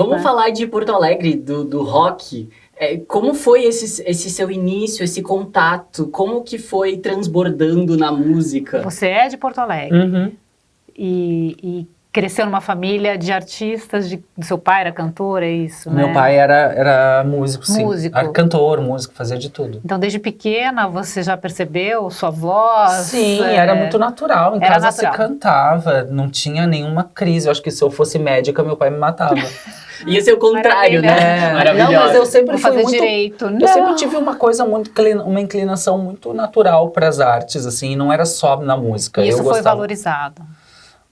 Vamos né? falar de Porto Alegre, do rock. Como foi esse seu início, esse contato? Como que foi transbordando na música? Você é de Porto Alegre Uhum. e cresceu numa família de artistas, seu pai era cantor, é isso, né? Meu pai era músico, sim. Músico. Era cantor, músico, fazia de tudo. Então, desde pequena, você já percebeu sua voz? Sim, era muito natural. Em Era casa natural. se cantava, não tinha nenhuma crise. Eu acho que se eu fosse médica, meu pai me matava. Ia ser o contrário, Maravilha. né? Não, Maravilhoso. mas eu sempre Vou fui fazer muito... direito. Eu sempre tive uma coisa uma inclinação muito natural para as artes, assim, e não era só na música. E isso eu foi gostava. valorizado.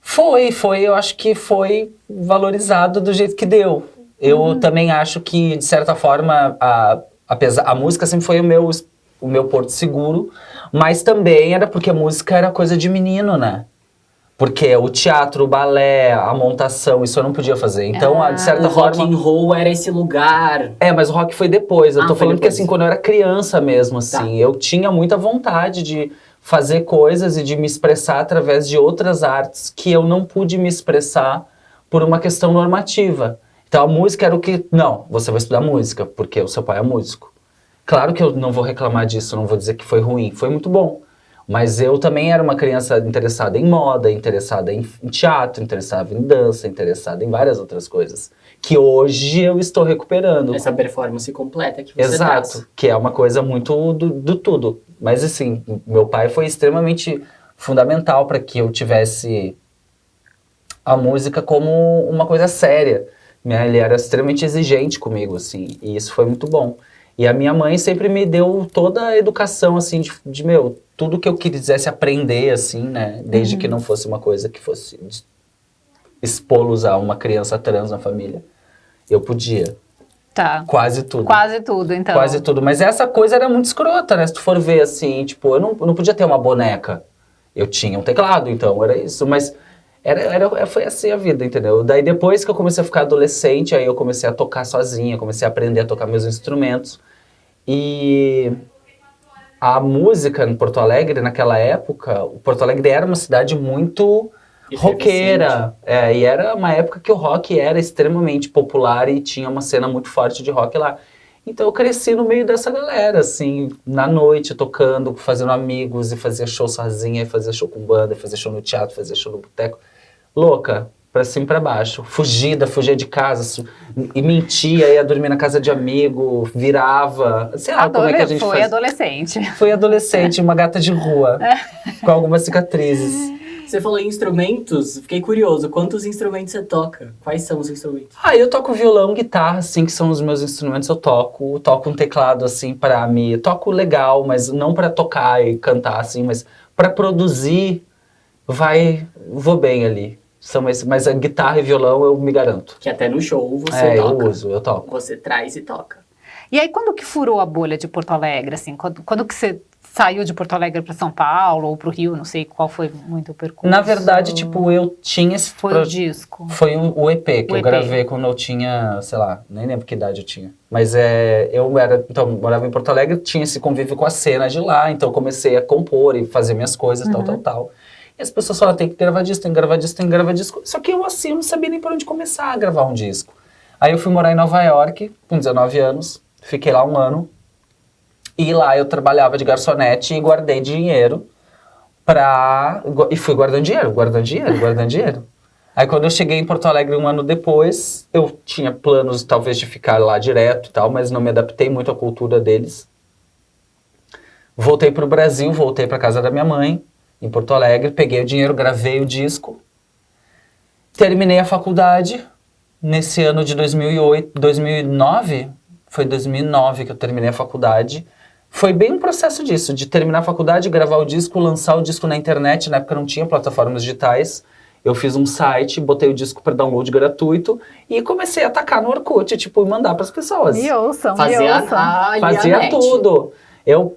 Foi, eu acho que foi valorizado do jeito que deu. Eu também acho que, de certa forma, a música sempre foi o meu porto seguro, mas também era porque a música era coisa de menino, né? Porque o teatro, o balé, a montação, isso eu não podia fazer. Então, de certa O rock forma... and roll era esse lugar. mas o rock foi depois. Eu tô foi falando que depois. assim, quando eu era criança mesmo, assim, eu tinha muita vontade de fazer coisas e de me expressar através de outras artes que eu não pude me expressar por uma questão normativa. Então a música era o que... Não, você vai estudar música, porque o seu pai é músico. Claro que eu não vou reclamar disso, não vou dizer que foi ruim, foi muito bom. Mas eu também era uma criança interessada em moda, interessada em teatro, interessada em dança, interessada em várias outras coisas. Que hoje eu estou recuperando. Essa performance completa que você Exato, traz. que é uma coisa muito do tudo. Mas assim, meu pai foi extremamente fundamental para que eu tivesse a música como uma coisa séria. Ele era extremamente exigente comigo, assim, e isso foi muito bom. E a minha mãe sempre me deu toda a educação, assim, de tudo que eu quisesse aprender, assim, né? Desde que não fosse uma coisa que fosse expô-los a uma criança trans na família. Eu podia. Tá. Quase tudo. Quase tudo, então. Quase tudo. Mas essa coisa era muito escrota, né? Se tu for ver, assim, tipo, eu não podia ter uma boneca. Eu tinha um teclado, então, era isso. Mas foi assim a vida, entendeu? Daí depois que eu comecei a ficar adolescente, aí eu comecei a tocar sozinha, comecei a aprender a tocar meus instrumentos. E a música em Porto Alegre, naquela época, o Porto Alegre era uma cidade muito roqueira. E era uma época que o rock era extremamente popular e tinha uma cena muito forte de rock lá. Então eu cresci no meio dessa galera, assim, na noite, tocando, fazendo amigos, e fazia show sozinha, e fazia show com banda, e fazia show no teatro, fazia show no boteco. Louca, pra cima e pra baixo. Fugia de casa, e mentia, ia dormir na casa de amigo, virava, sei lá como é que a gente faz. Foi adolescente. Foi adolescente, uma gata de rua, com algumas cicatrizes. Você falou em instrumentos, fiquei curioso. Quantos instrumentos você toca? Quais são os instrumentos? Eu toco violão, guitarra, assim, que são os meus instrumentos, eu toco. Toco um teclado, assim, pra me... Toco legal, mas não pra tocar e cantar, assim, mas pra produzir, vou bem ali. Mas a guitarra e violão eu me garanto. Que até no show você toca. Eu toco. Você traz e toca. E aí, quando que furou a bolha de Porto Alegre, assim? Quando que você saiu de Porto Alegre para São Paulo ou para o Rio? Não sei qual foi muito o percurso. Na verdade, tipo, eu tinha esse... Foi o disco. Foi o EP que O eu EP. gravei quando eu tinha, sei lá, nem lembro que idade eu tinha. Mas então, morava em Porto Alegre, tinha esse convívio com a cena de lá, então eu comecei a compor e fazer minhas coisas, tal. E as pessoas falaram, tem que gravar disco, tem que gravar disco, tem que gravar disco. Só que eu, assim, eu não sabia nem por onde começar a gravar um disco. Aí eu fui morar em Nova York, com 19 anos, fiquei lá 1 ano. E lá eu trabalhava de garçonete e guardei dinheiro e fui guardando dinheiro. Aí quando eu cheguei em Porto Alegre 1 ano depois, eu tinha planos talvez de ficar lá direto e tal, mas não me adaptei muito à cultura deles. Voltei pro Brasil, voltei pra casa da minha mãe, em Porto Alegre, peguei o dinheiro, gravei o disco, terminei a faculdade nesse ano de 2009, foi 2009 que eu terminei a faculdade. Foi bem um processo disso, de terminar a faculdade, gravar o disco, lançar o disco na internet. Na época não tinha plataformas digitais. Eu fiz um site, botei o disco para download gratuito e comecei a atacar no Orkut, tipo, e mandar para as pessoas. Me ouçam, Fazia Fazia tudo. Eu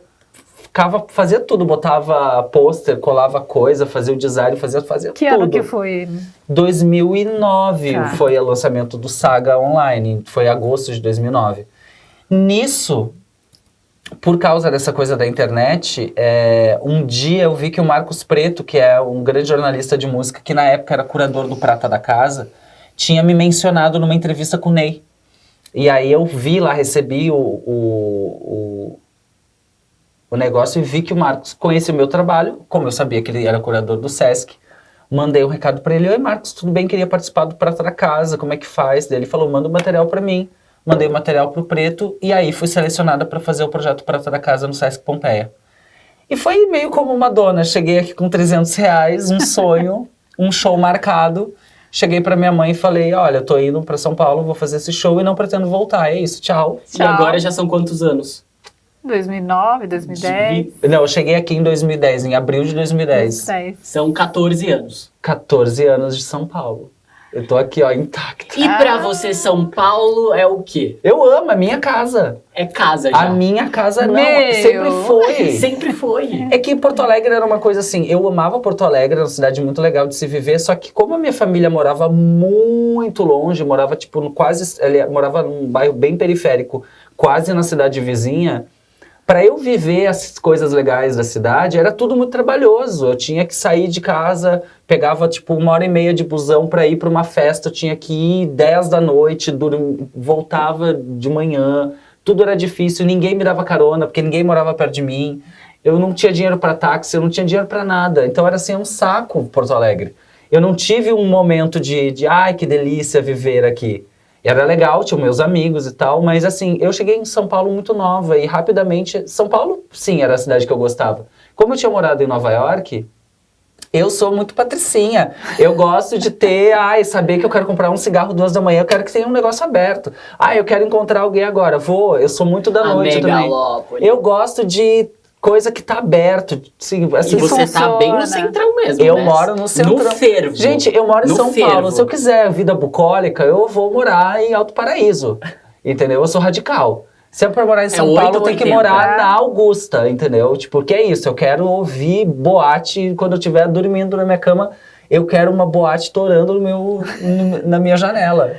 fazia tudo, botava pôster, colava coisa, fazia o design, fazia tudo. Que ano que foi? 2009 foi o lançamento do Saga Online, foi agosto de 2009. Nisso, por causa dessa coisa da internet, um dia eu vi que o Marcos Preto, que é um grande jornalista de música, que na época era curador do Prata da Casa, tinha me mencionado numa entrevista com o Ney. E aí eu vi lá, recebi o negócio e vi que o Marcos conhecia o meu trabalho, como eu sabia que ele era curador do Sesc. Mandei um recado para ele: oi Marcos, tudo bem? Queria participar do Prata da Casa, como é que faz? Daí ele falou: manda o material para mim. Mandei o material pro Preto e aí fui selecionada para fazer o projeto Prata da Casa no Sesc Pompeia. E foi meio como uma dona, cheguei aqui com R$300, um sonho, um show marcado. Cheguei pra minha mãe e falei: olha, eu tô indo pra São Paulo, vou fazer esse show e não pretendo voltar, é isso, tchau. E agora já são quantos anos? 2009, 2010. Não, eu cheguei aqui em 2010, em abril de 2010. 2010. São 14 anos. 14 anos de São Paulo. Eu tô aqui, ó, intacta. E pra você, São Paulo é o quê? Eu amo, a minha casa. É casa já. A minha casa não, Meu. sempre foi. Sempre foi. É que Porto Alegre era uma coisa assim, eu amava Porto Alegre, era uma cidade muito legal de se viver, só que como a minha família morava muito longe, morava tipo no quase, morava num bairro bem periférico, quase na cidade vizinha, para eu viver as coisas legais da cidade, era tudo muito trabalhoso. Eu tinha que sair de casa, pegava tipo 1h30 de busão para ir para uma festa, eu tinha que ir 10 da noite, voltava de manhã, tudo era difícil, ninguém me dava carona, porque ninguém morava perto de mim. Eu não tinha dinheiro para táxi, eu não tinha dinheiro para nada. Então era assim, um saco Porto Alegre. Eu não tive um momento de ai, que delícia viver aqui. Era legal, tinha meus amigos e tal, mas assim, eu cheguei em São Paulo muito nova e rapidamente... São Paulo, sim, era a cidade que eu gostava. Como eu tinha morado em Nova York, eu sou muito patricinha. Eu gosto de ter, saber que eu quero comprar um cigarro 2 da manhã, eu quero que tenha um negócio aberto. Eu quero encontrar alguém agora, eu sou muito da noite também. Eu gosto de coisa que tá aberto. Sim, assim, e você tá bem no centrão mesmo, eu né? moro no centrão. No fervo. Gente, eu moro em No São fervo. Paulo. Se eu quiser vida bucólica, eu vou morar em Alto Paraíso. Entendeu? Eu sou radical. Se é pra morar em São 8 Paulo, eu ou tenho que 80. morar na Augusta, entendeu? Tipo, porque é isso, eu quero ouvir boate quando eu estiver dormindo na minha cama. Eu quero uma boate torando na minha janela.